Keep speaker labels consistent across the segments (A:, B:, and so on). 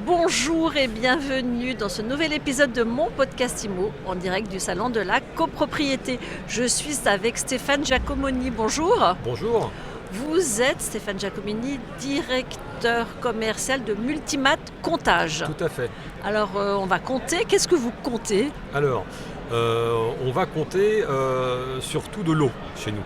A: Bonjour et bienvenue dans ce nouvel épisode de mon podcast IMO en direct du salon de la copropriété. Je suis avec Stéphane Giacomoni. Bonjour.
B: Bonjour.
A: Vous êtes Stéphane Giacomoni, directeur commercial de Multimat Comptage.
B: Tout à fait.
A: Alors on va compter. Qu'est-ce que vous comptez ?
B: Alors, on va compter surtout de l'eau chez nous.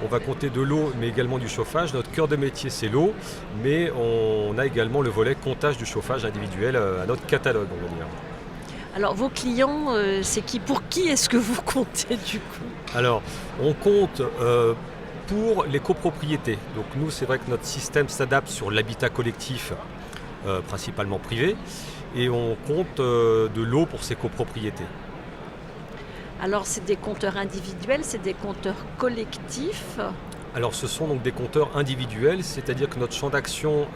B: On va compter de l'eau, mais également du chauffage. Notre cœur de métier, c'est l'eau, mais on a également le volet comptage du chauffage individuel à notre catalogue, on va dire.
A: Alors vos clients, c'est qui ? Pour qui est-ce que vous comptez du coup ?
B: Alors, on compte pour les copropriétés. Donc nous, c'est vrai que notre système s'adapte sur l'habitat collectif, principalement privé, et on compte de l'eau pour ces copropriétés.
A: Alors c'est des compteurs individuels, c'est des compteurs collectifs.
B: Alors ce sont donc des compteurs individuels, c'est-à-dire que notre champ d'action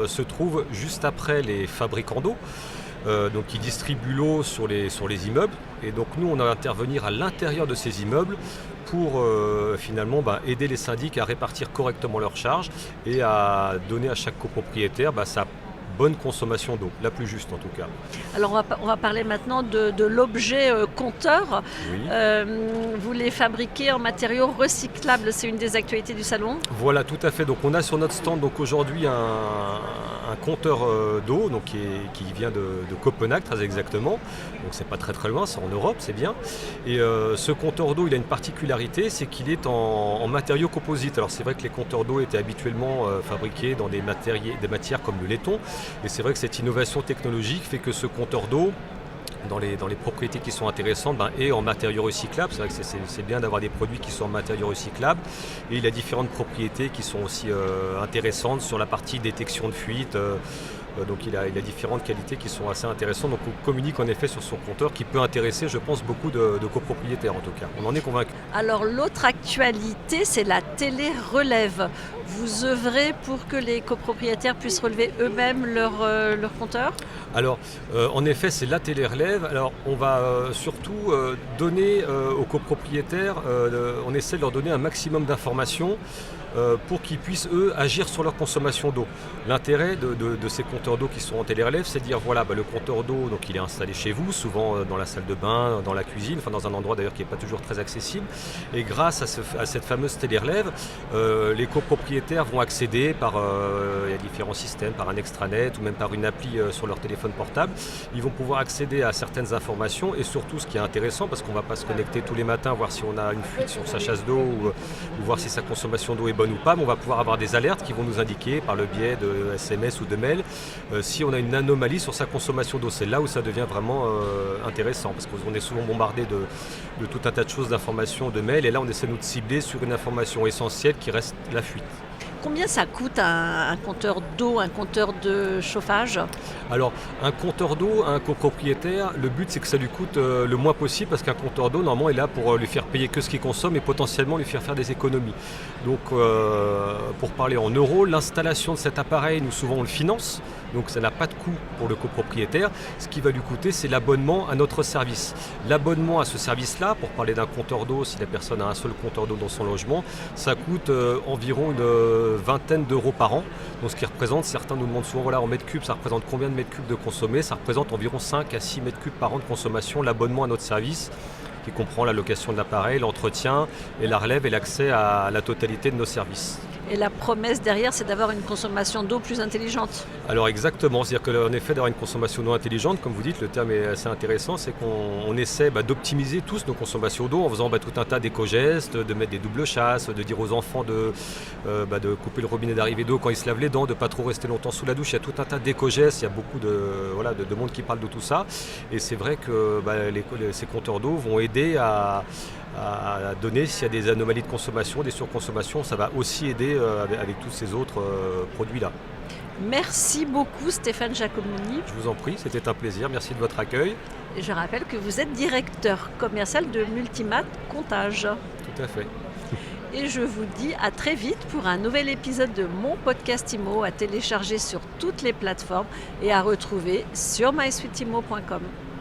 B: se trouve juste après les fabricants d'eau, donc qui distribuent l'eau sur les immeubles. Et donc nous on va intervenir à l'intérieur de ces immeubles pour finalement aider les syndics à répartir correctement leurs charges et à donner à chaque copropriétaire sa bonne consommation d'eau, la plus juste en tout cas.
A: Alors on va parler maintenant de l'objet compteur.
B: Oui.
A: Vous les fabriquez en matériaux recyclables, c'est une des actualités du salon ?
B: Voilà, tout à fait. Donc on a sur notre stand aujourd'hui un compteur d'eau donc qui vient de Copenhague très exactement. Donc c'est pas très loin, c'est en Europe, c'est bien. Et ce compteur d'eau, il a une particularité, c'est qu'il est en matériaux composites. Alors c'est vrai que les compteurs d'eau étaient habituellement fabriqués dans des matières comme le laiton. Et c'est vrai que cette innovation technologique fait que ce compteur d'eau, dans les propriétés qui sont intéressantes, est en matériaux recyclables. C'est vrai que c'est bien d'avoir des produits qui sont en matériaux recyclables. Et il a différentes propriétés qui sont aussi intéressantes sur la partie détection de fuite. Donc il a différentes qualités qui sont assez intéressantes. Donc on communique en effet sur son compteur qui peut intéresser, je pense, beaucoup de copropriétaires en tout cas. On en est convaincu.
A: Alors l'autre actualité, c'est la télé-relève. Vous œuvrez pour que les copropriétaires puissent relever eux-mêmes leur compteur ?
B: Alors en effet, c'est la télé-relève. Alors on va surtout donner aux copropriétaires, on essaie de leur donner un maximum d'informations pour qu'ils puissent, eux, agir sur leur consommation d'eau. L'intérêt de ces compteurs d'eau qui sont en télé-relève, c'est de dire, voilà, le compteur d'eau, donc il est installé chez vous, souvent dans la salle de bain, dans la cuisine, enfin dans un endroit d'ailleurs qui n'est pas toujours très accessible. Et grâce à cette fameuse télé-relève, les copropriétaires vont accéder il y a différents systèmes, par un extranet ou même par une appli sur leur téléphone portable. Ils vont pouvoir accéder à certaines informations et surtout, ce qui est intéressant, parce qu'on ne va pas se connecter tous les matins, voir si on a une fuite sur sa chasse d'eau ou voir si sa consommation d'eau est bonne ou pas, mais on va pouvoir avoir des alertes qui vont nous indiquer par le biais de SMS ou de mail si on a une anomalie sur sa consommation d'eau. C'est là où ça devient vraiment intéressant, parce qu'on est souvent bombardé de tout un tas de choses, d'informations, de mails, et là on essaie de nous cibler sur une information essentielle qui reste la fuite.
A: Combien ça coûte un compteur d'eau, un compteur de chauffage ?
B: Alors, un compteur d'eau à un copropriétaire, le but c'est que ça lui coûte le moins possible, parce qu'un compteur d'eau, normalement, est là pour lui faire payer que ce qu'il consomme et potentiellement lui faire des économies. Donc, pour parler en euros, l'installation de cet appareil, nous souvent on le finance, donc ça n'a pas de coût pour le copropriétaire. Ce qui va lui coûter, c'est l'abonnement à notre service. L'abonnement à ce service-là, pour parler d'un compteur d'eau, si la personne a un seul compteur d'eau dans son logement, ça coûte environ une vingtaine d'euros par an. Donc ce qui représente, certains nous demandent souvent, en mètres cubes, ça représente combien de mètres cubes de consommés ? Ça représente environ 5 à 6 mètres cubes par an de consommation, l'abonnement à notre service, qui comprend la location de l'appareil, l'entretien et la relève et l'accès à la totalité de nos services.
A: Et la promesse derrière, c'est d'avoir une consommation d'eau plus intelligente.
B: Alors exactement, c'est-à-dire qu'en effet d'avoir une consommation d'eau intelligente, comme vous dites, le terme est assez intéressant, c'est qu'on essaie d'optimiser tous nos consommations d'eau en faisant tout un tas d'éco-gestes, de mettre des doubles chasses, de dire aux enfants de couper le robinet d'arrivée d'eau quand ils se lavent les dents, de ne pas trop rester longtemps sous la douche. Il y a tout un tas d'éco-gestes, il y a beaucoup de monde qui parle de tout ça. Et c'est vrai que ces compteurs d'eau vont aider à donner s'il y a des anomalies de consommation, des surconsommations. Ça va aussi aider avec tous ces autres produits-là.
A: Merci beaucoup Stéphane Giacomoni.
B: Je vous en prie, c'était un plaisir. Merci de votre accueil.
A: Et je rappelle que vous êtes directeur commercial de Multimat Comptage.
B: Tout à fait.
A: Et je vous dis à très vite pour un nouvel épisode de mon podcast IMO à télécharger sur toutes les plateformes et à retrouver sur mysweetimo.com.